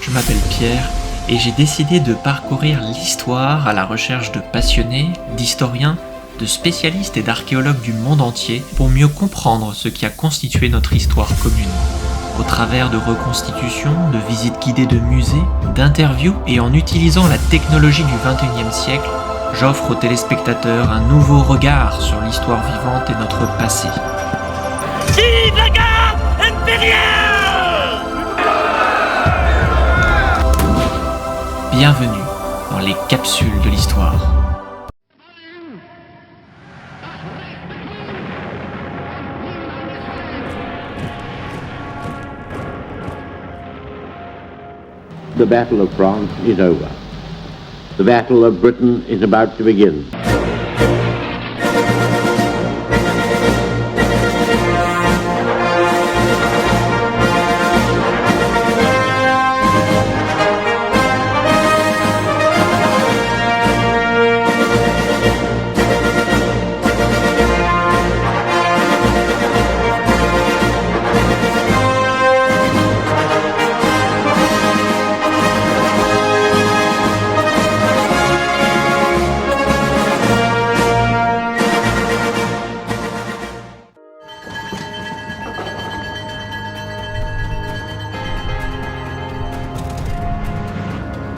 Je m'appelle Pierre et j'ai décidé de parcourir l'histoire à la recherche de passionnés, d'historiens, de spécialistes et d'archéologues du monde entier pour mieux comprendre ce qui a constitué notre histoire commune. Au travers de reconstitutions, de visites guidées de musées, d'interviews et en utilisant la technologie du XXIe siècle, j'offre aux téléspectateurs un nouveau regard sur l'histoire vivante et notre passé. Vive la garde impériale! Bienvenue dans les capsules de l'histoire. The Battle of France is over. The Battle of Britain is about to begin.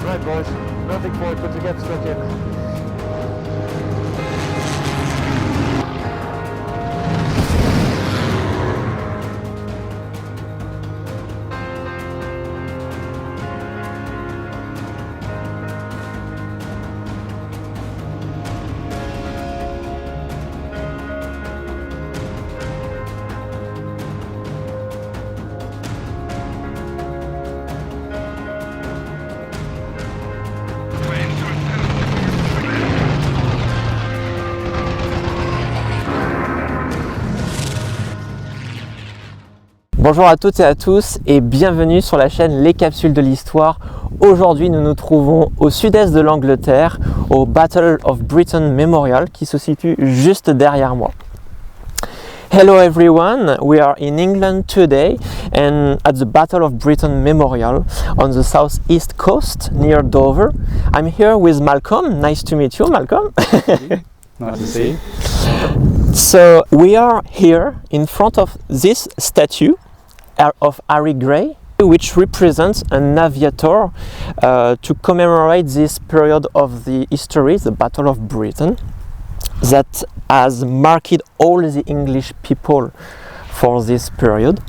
Right, boys. Nothing forward but to get stuck in. Bonjour à toutes et à tous et bienvenue sur la chaîne Les Capsules de l'Histoire. Aujourd'hui nous nous trouvons au sud-est de l'Angleterre, au Battle of Britain Memorial qui se situe juste derrière moi. Hello everyone, we are in England today and at the Battle of Britain Memorial on the southeast coast near Dover. I'm here with Malcolm. Nice to meet you, Malcolm. Nice to see you. So we are here in front of this statue of Harry Grey, which represents an aviator to commemorate this period of the history, the Battle of Britain, that has marked all the English people for this period.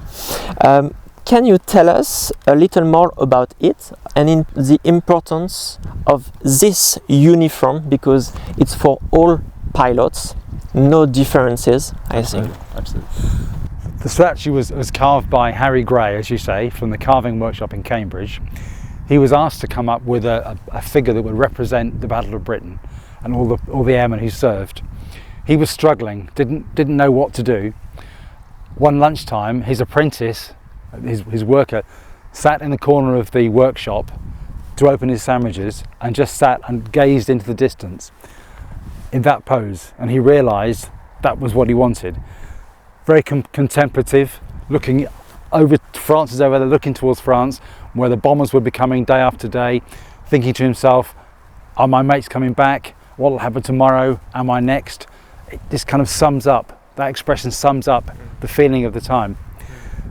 Can you tell us a little more about it and in the importance of this uniform, because it's for all pilots, no differences, I think. Absolutely. The statue was carved by Harry Grey, as you say, from the carving workshop in Cambridge. He was asked to come up with a figure that would represent the Battle of Britain and all the airmen who served. He was struggling, didn't know what to do. One lunchtime, his apprentice, his worker, sat in the corner of the workshop to open his sandwiches and just sat and gazed into the distance in that pose, and he realised that was what he wanted. Very contemplative, looking over France, over there, looking towards France, where the bombers would be coming day after day, thinking to himself, are my mates coming back? What will happen tomorrow? Am I next? This kind of sums up, that expression sums up the feeling of the time.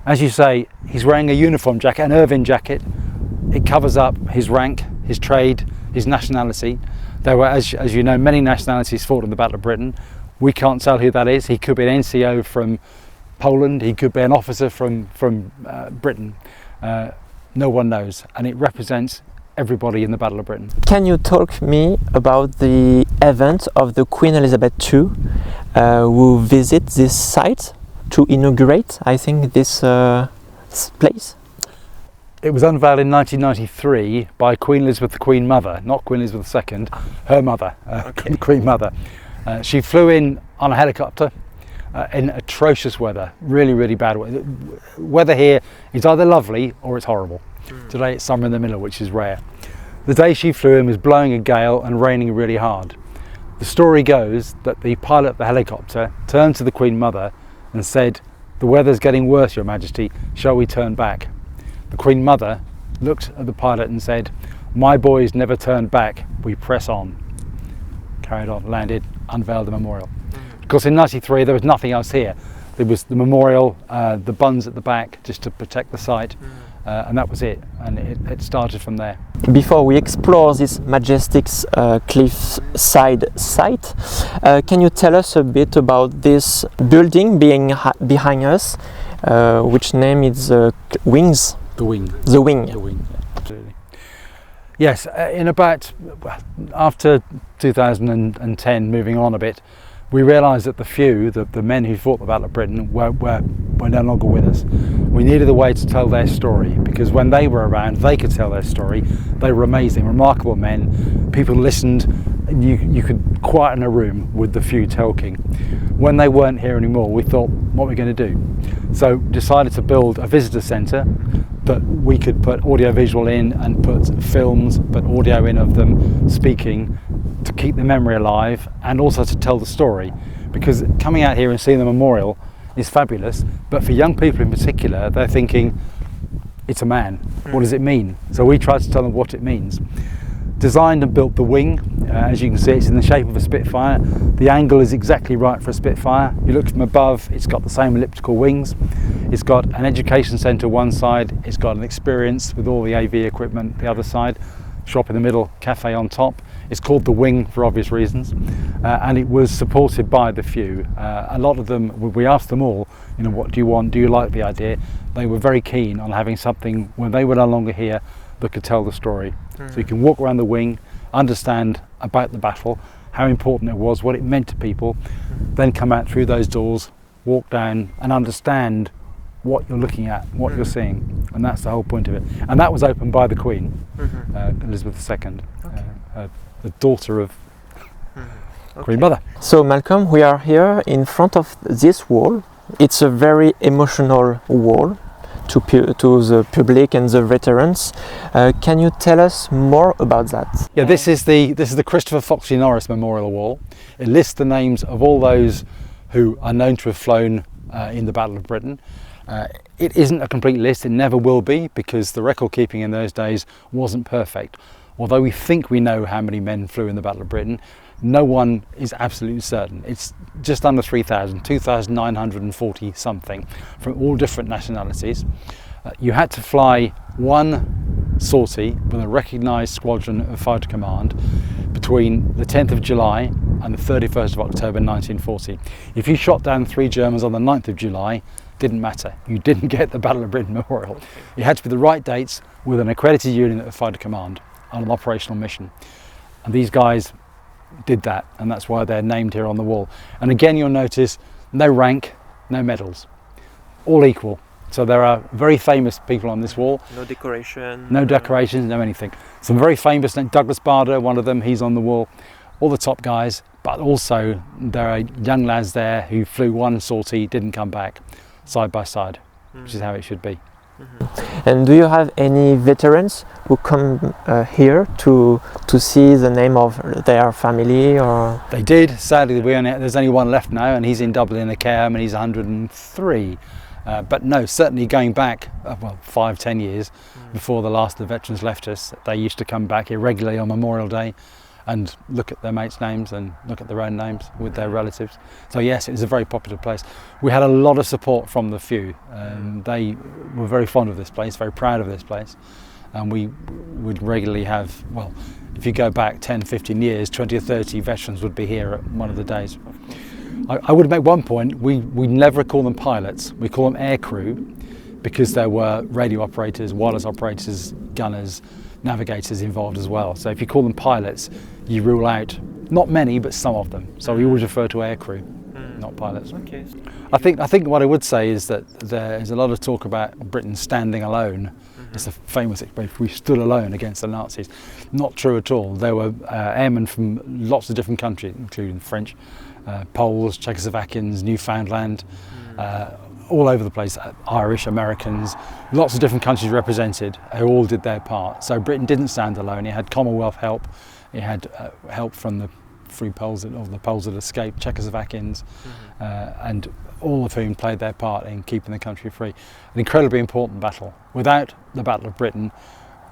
As you say, he's wearing a uniform jacket, an Irving jacket. It covers up his rank, his trade, his nationality. There were, as you know, many nationalities fought in the Battle of Britain. We can't tell who that is. He could be an NCO from Poland. He could be an officer from Britain. No one knows. And it represents everybody in the Battle of Britain. Can you talk me about the event of the Queen Elizabeth II who visit this site to inaugurate, I think, this place? It was unveiled in 1993 by Queen Elizabeth, the Queen Mother, not Queen Elizabeth II, her mother, Queen Mother. She flew in on a helicopter in atrocious weather, really bad weather. Weather here is either lovely or it's horrible. Today it's somewhere in the middle, which is rare. The day she flew in was blowing a gale and raining really hard. The story goes that the pilot of the helicopter turned to the Queen Mother and said, "The weather's getting worse, Your Majesty, shall we turn back?" The Queen Mother looked at the pilot and said, "My boys never turned back, we press on." Carried on, landed, unveiled the memorial. Of course, in '93 there was nothing else here. There was the memorial, the buns at the back just to protect the site, and that was it. And it started from there. Before we explore this majestic cliffside site, can you tell us a bit about this building being behind us, which name is Wings? The Wing. The Wing. The Wing, yeah, absolutely. Yes, in about, after 2010, moving on a bit, we realised that the few, the men who fought the Battle of Britain, were no longer with us. We needed a way to tell their story, because when they were around, they could tell their story. They were amazing, remarkable men. People listened. You could quieten a room with the few talking. When they weren't here anymore, we thought, what are we going to do? So decided to build a visitor centre that we could put audio-visual in and put films, put audio in of them speaking, to keep the memory alive and also to tell the story. Because coming out here and seeing the memorial is fabulous, but for young people in particular, they're thinking, it's a man, what does it mean? So we tried to tell them what it means. Designed and built the wing, as you can see it's in the shape of a Spitfire. The angle is exactly right for a Spitfire. You look from above, it's got the same elliptical wings. It's got an education centre one side, it's got an experience with all the AV equipment the other side, shop in the middle, cafe on top. It's called the Wing for obvious reasons, and it was supported by the few. A lot of them, we asked them all, what do you want? Do you like the idea? They were very keen on having something when they were no longer here that could tell the story. So you can walk around the wing, understand about the battle, how important it was, what it meant to people, then come out through those doors, walk down and understand what you're looking at, what you're seeing, and that's the whole point of it. And that was opened by the Queen, Elizabeth II, the daughter of Queen Mother. So Malcolm, we are here in front of this wall. It's a very emotional wall to the public and the veterans. Can you tell us more about that? Yeah, this is the Christopher Foxley Norris Memorial Wall. It lists the names of all those who are known to have flown in the Battle of Britain. It isn't a complete list, it never will be, because the record keeping in those days wasn't perfect. Although we think we know how many men flew in the Battle of Britain, no one is absolutely certain. It's just under 3,000, 2,940 something from all different nationalities. You had to fly one sortie with a recognised squadron of fighter command between the 10th of July and the 31st of October 1940. If you shot down 3 Germans on the 9th of July, didn't matter. You didn't get the Battle of Britain Memorial. It had to be the right dates with an accredited unit of fighter command on an operational mission. And these guys did that, and that's why they're named here on the wall. And again, you'll notice no rank, no medals, all equal. So there are very famous people on this wall. No decoration. No decorations, no anything. Some very famous, Douglas Bader, one of them, he's on the wall. All the top guys, but also there are young lads there who flew one sortie, didn't come back, side by side, which is how it should be. And do you have any veterans who come here to see the name of their family? Or they did. Sadly, there's only one left now, and he's in Dublin in a care home, and he's 103. But no, certainly going back 5-10 years before the last of the veterans left us, they used to come back irregularly on Memorial Day and look at their mates' names and look at their own names with their relatives. So yes, it was a very popular place. We had a lot of support from the few. They were very fond of this place, very proud of this place, and we would regularly have, if you go back 10-15 years, 20 or 30 veterans would be here at one of the days. I would make one point, we never call them pilots, we call them air crew, because there were radio operators, wireless operators, gunners, navigators involved as well. So if you call them pilots, you rule out not many, but some of them. So we always refer to air crew, not pilots. Okay. I think what I would say is that there is a lot of talk about Britain standing alone. It's a famous expression, we stood alone against the Nazis. Not true at all. There were airmen from lots of different countries, including French, Poles, Czechoslovakians, Newfoundland, all over the place, Irish, Americans, lots of different countries represented, who all did their part. So Britain didn't stand alone. It had Commonwealth help, it had help from the free Poles, or the Poles that escaped, Czechoslovakians, and all of whom played their part in keeping the country free. An incredibly important battle. Without the Battle of Britain,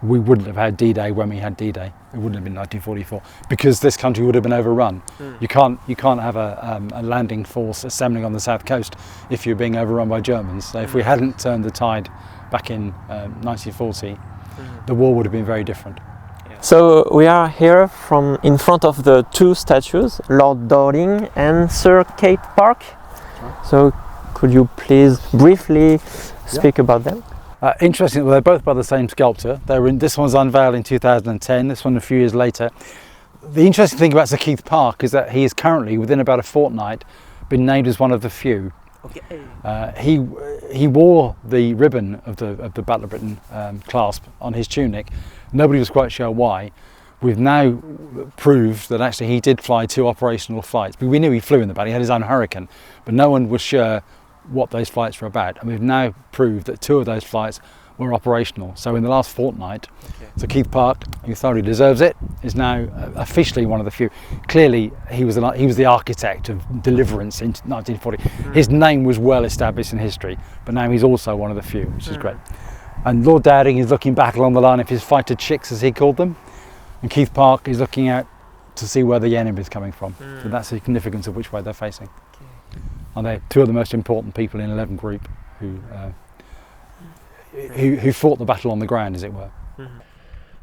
we wouldn't have had D-Day when we had D-Day. It wouldn't have been 1944 because this country would have been overrun. You can't have a landing force assembling on the south coast if you're being overrun by Germans. So if we hadn't turned the tide back in 1940, the war would have been very different. So we are here in front of the two statues, Lord Dowling and Sir Keith Park. So could you please briefly speak about them? Interesting, well, they're both by the same sculptor. This one's unveiled in 2010, this one a few years later. The interesting thing about Sir Keith Park is that he is currently, within about a fortnight, been named as one of the few. Okay. He wore the ribbon of the Battle of Britain clasp on his tunic. Nobody was quite sure why. We've now proved that actually he did fly 2 operational flights. We knew he flew in the battle, he had his own Hurricane, but no one was sure what those flights were about. And we've now proved that 2 of those flights were operational. So in the last fortnight, Sir Keith Park, who thoroughly deserves it, is now officially one of the few. Clearly, he was the architect of deliverance in 1940. His name was well established in history, but now he's also one of the few, which is great. And Lord Dowling is looking back along the line of his fighter chicks, as he called them, and Keith Park is looking out to see where the enemy is coming from. So that's the significance of which way they're facing. And they're 2 of the most important people in 11 Group who fought the battle on the ground, as it were.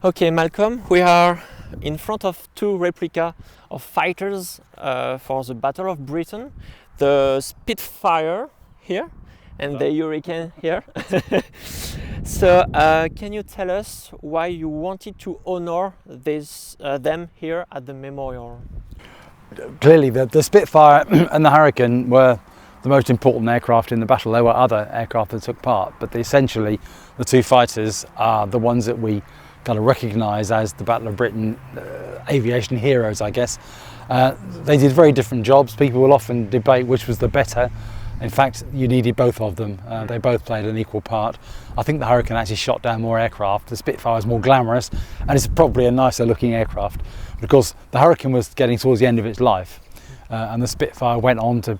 Okay, Malcolm, we are in front of 2 replicas of fighters for the Battle of Britain, the Spitfire here and the Hurricane here. So can you tell us why you wanted to honor them here at the memorial? Clearly the Spitfire and the Hurricane were the most important aircraft in the battle. There were other aircraft that took part, but essentially the 2 fighters are the ones that we kind of recognise as the Battle of Britain aviation heroes, I guess. They did very different jobs. People will often debate which was the better. In fact, you needed both of them. They both played an equal part. I think the Hurricane actually shot down more aircraft. The Spitfire is more glamorous and it's probably a nicer looking aircraft, because the Hurricane was getting towards the end of its life and the Spitfire went on to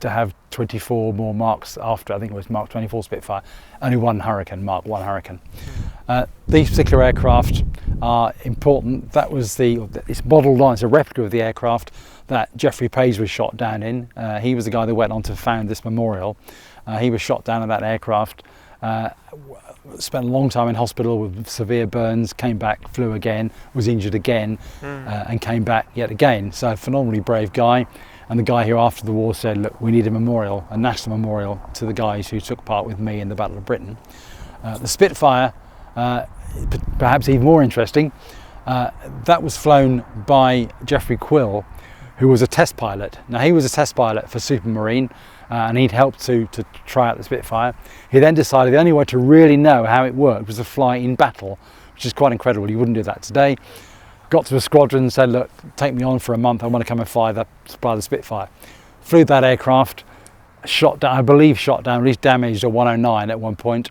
have 24 more marks after. I think it was Mark 24 Spitfire, only 1 Hurricane, Mark 1 Hurricane. These particular aircraft are important. It's modelled on, it's a replica of the aircraft that Geoffrey Page was shot down in. He was the guy that went on to found this memorial. He was shot down in that aircraft, spent a long time in hospital with severe burns, came back, flew again, was injured again, and came back yet again. So a phenomenally brave guy. And the guy here after the war said, look, we need a memorial, a national memorial to the guys who took part with me in the Battle of Britain. The Spitfire, perhaps even more interesting, that was flown by Geoffrey Quill, who was a test pilot. Now he was a test pilot for Supermarine, and he'd helped to try out the Spitfire. He then decided the only way to really know how it worked was to fly in battle, which is quite incredible. You wouldn't do that today. Got to a squadron and said, look, take me on for a month, I want to come and fly the Spitfire. Flew that aircraft, shot down, at least damaged a 109 at one point.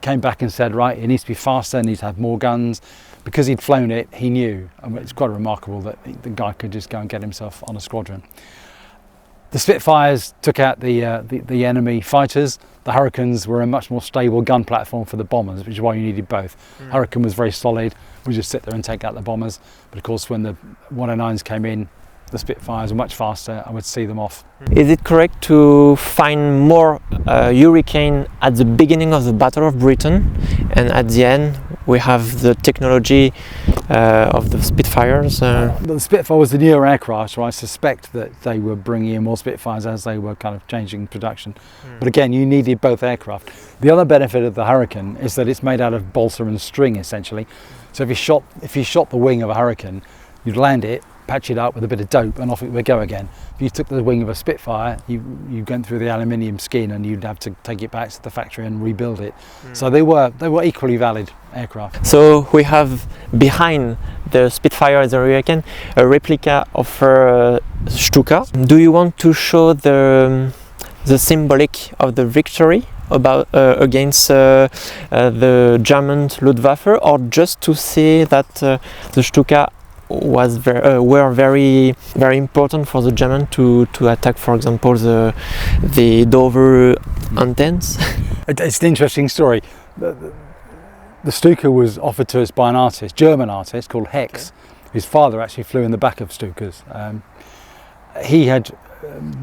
Came back and said, right, it needs to be faster, it needs to have more guns. Because he'd flown it, he knew. And it's quite remarkable that the guy could just go and get himself on a squadron. The Spitfires took out the enemy fighters. The Hurricanes were a much more stable gun platform for the bombers, which is why you needed both. Hurricane was very solid, we just sit there and take out the bombers. But of course, when the 109s came in, the Spitfires were much faster and would see them off. Is it correct to find more Hurricane at the beginning of the Battle of Britain, and at the end we have the technology of the Spitfires? The Spitfire was the newer aircraft, so I suspect that they were bringing in more Spitfires as they were kind of changing production. But again, you needed both aircraft. The other benefit of the Hurricane is that it's made out of balsa and string, essentially. So if you shot the wing of a Hurricane, you'd land it, patch it up with a bit of dope, and off it would go again. If you took the wing of a Spitfire, you went through the aluminium skin and you'd have to take it back to the factory and rebuild it. So they were equally valid aircraft. So we have behind the Spitfire and the Hurricane a replica of Stuka. Do you want to show the symbolic of the victory against the German Luftwaffe, or just to say that the Stuka were very important for the German to attack, for example, the Dover antennas? It's an interesting story. The The Stuka was offered to us by an artist, German artist called Hex. His father actually flew in the back of Stukas. He had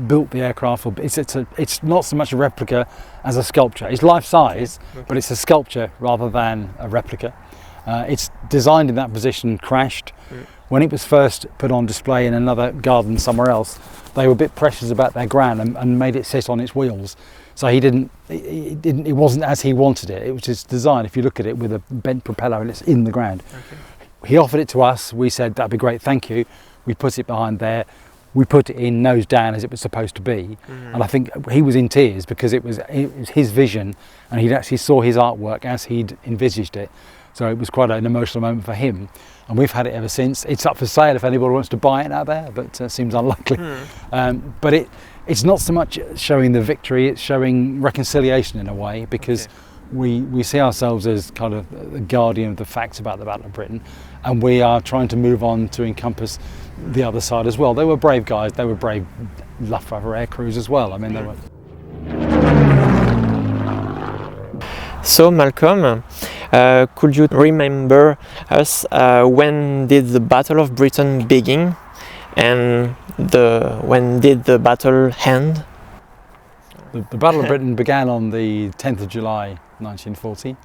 built the aircraft. It's not so much a replica as a sculpture. It's life size, but it's a sculpture rather than a replica. It's designed in that position, crashed. When it was first put on display in another garden somewhere else, they were a bit precious about their ground and made it sit on its wheels. So it wasn't as he wanted it. It was just designed, if you look at it, with a bent propeller and it's in the ground. He offered it to us. We said, that'd be great, thank you. We put it behind there. We put it in nose down as it was supposed to be. And I think he was in tears because it was his vision and he'd actually saw his artwork as he'd envisaged it. So it was quite an emotional moment for him. And we've had it ever since. It's up for sale if anybody wants to buy it out there, but seems unlikely. But it's not so much showing the victory, it's showing reconciliation in a way, because we see ourselves as kind of the guardian of the facts about the Battle of Britain, and we are trying to move on to encompass the other side as well. They were brave guys, they were brave Luftwaffe air crews as well. I mean, they were. So Malcolm, could you remember us when did the Battle of Britain begin and when did the battle end? The Battle of Britain began on the 10th of July 1940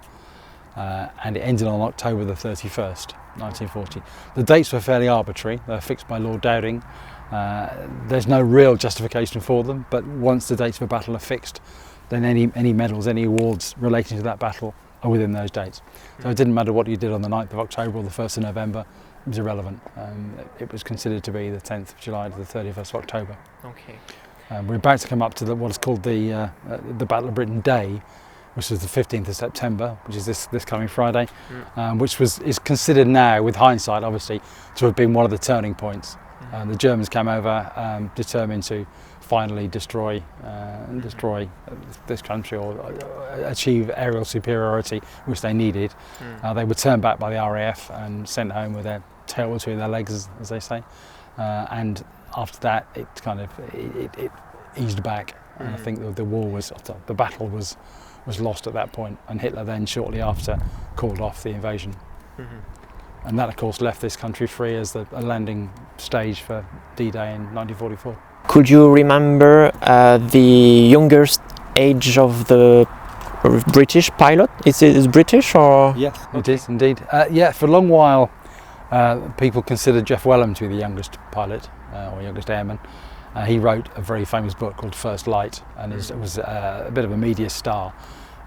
and it ended on October the 31st, 1940. The dates were fairly arbitrary, they were fixed by Lord Dowding. There's no real justification for them, but once the dates of a battle are fixed, then any medals, any awards relating to that battle are within those dates. So it didn't matter what you did on the 9th of October or the 1st of November, it was irrelevant. It was considered to be the 10th of July to the 31st of October. Okay. We're about to come up to what is called the Battle of Britain Day, which is the 15th of September, which is this coming Friday, which is considered now, with hindsight obviously, to have been one of the turning points. The Germans came over determined to finally destroy this country or achieve aerial superiority, which they needed. They were turned back by the RAF and sent home with their tail between their legs, as they say. And after that, it eased back. And I think the battle was lost at that point, and Hitler then shortly after called off the invasion. And that of course left this country free as a landing stage for D-Day in 1944. Could you remember the youngest age of the British pilot? Is it British or? Yes, it is indeed. Yeah, for a long while people considered Jeff Wellham to be the youngest pilot or youngest airman. He wrote a very famous book called First Light, and it was a bit of a media star.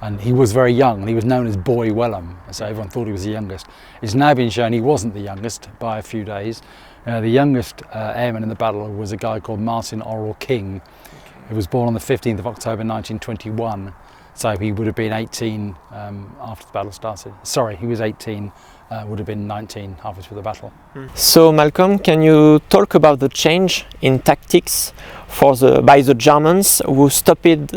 And he was very young, and he was known as Boy Wellham, so everyone thought he was the youngest. It's now been shown he wasn't the youngest by a few days. The youngest airman in the battle was a guy called Martin Orrell King. He was born on the 15th of October 1921, so he would have been 18 after the battle started. Sorry, he was 18, would have been 19 halfway through the battle. So Malcolm, can you talk about the change in tactics by the Germans, who stopped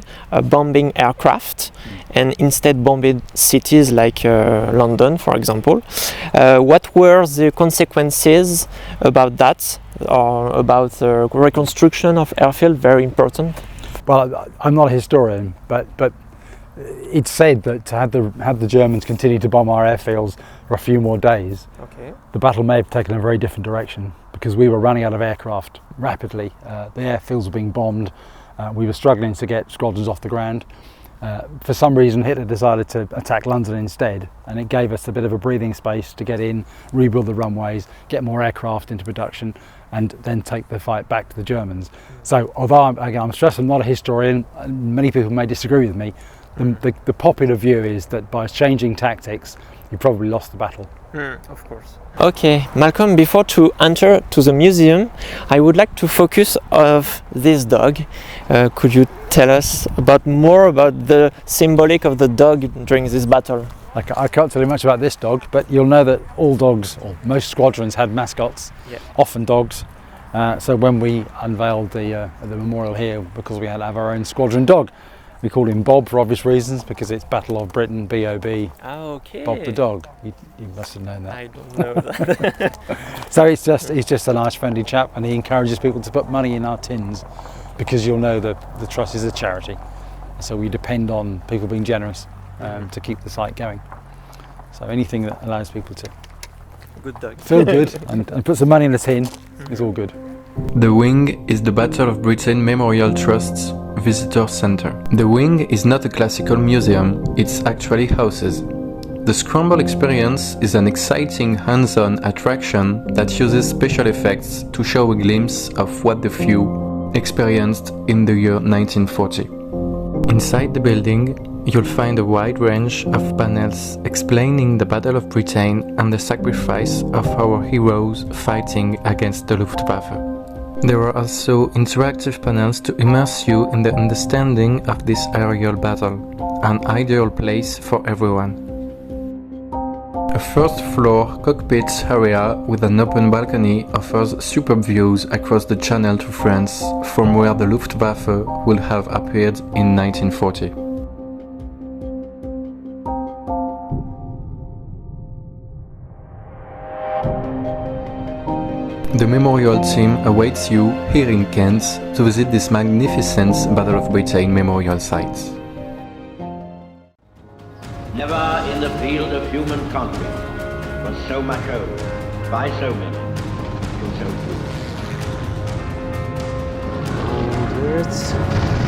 bombing aircraft and instead bombed cities like London, for example? What were the consequences about that, or about the reconstruction of airfield? Very important. Well, I'm not a historian, but it's said that had the Germans continued to bomb our airfields for a few more days, the battle may have taken a very different direction, because we were running out of aircraft rapidly. The airfields were being bombed. We were struggling to get squadrons off the ground. For some reason, Hitler decided to attack London instead, and it gave us a bit of a breathing space to get in, rebuild the runways, get more aircraft into production, and then take the fight back to the Germans. So, although I'm stressed I'm not a historian, many people may disagree with me, the popular view is that by changing tactics, you probably lost the battle. Of course. Okay, Malcolm, before to enter to the museum, I would like to focus on this dog. Could you tell us more about the symbolic of the dog during this battle? I can't tell you much about this dog, but you'll know that all dogs, or most squadrons, had mascots, often dogs. So when we unveiled the memorial here, because we had to have our own squadron dog, we called him Bob for obvious reasons, because it's Battle of Britain, B.O.B. Okay. Bob the dog. You must have known that. I don't know that. So he's just a nice friendly chap, and he encourages people to put money in our tins, because you'll know that the Trust is a charity. So we depend on people being generous to keep the site going. So anything that allows people to Good dog. feel good and put some money in the tin is all good. The Wing is the Battle of Britain Memorial Trust's visitor center. The Wing is not a classical museum, it's actually houses. The Scramble experience is an exciting hands-on attraction that uses special effects to show a glimpse of what the few experienced in the year 1940. Inside the building, you'll find a wide range of panels explaining the Battle of Britain and the sacrifice of our heroes fighting against the Luftwaffe. There are also interactive panels to immerse you in the understanding of this aerial battle, an ideal place for everyone. A first-floor cockpit area with an open balcony offers superb views across the Channel to France, from where the Luftwaffe will have appeared in 1940. The memorial team awaits you here in Kent to visit this magnificent Battle of Britain memorial site. Never in the field of human conflict was so much owed by so many to so few. Words.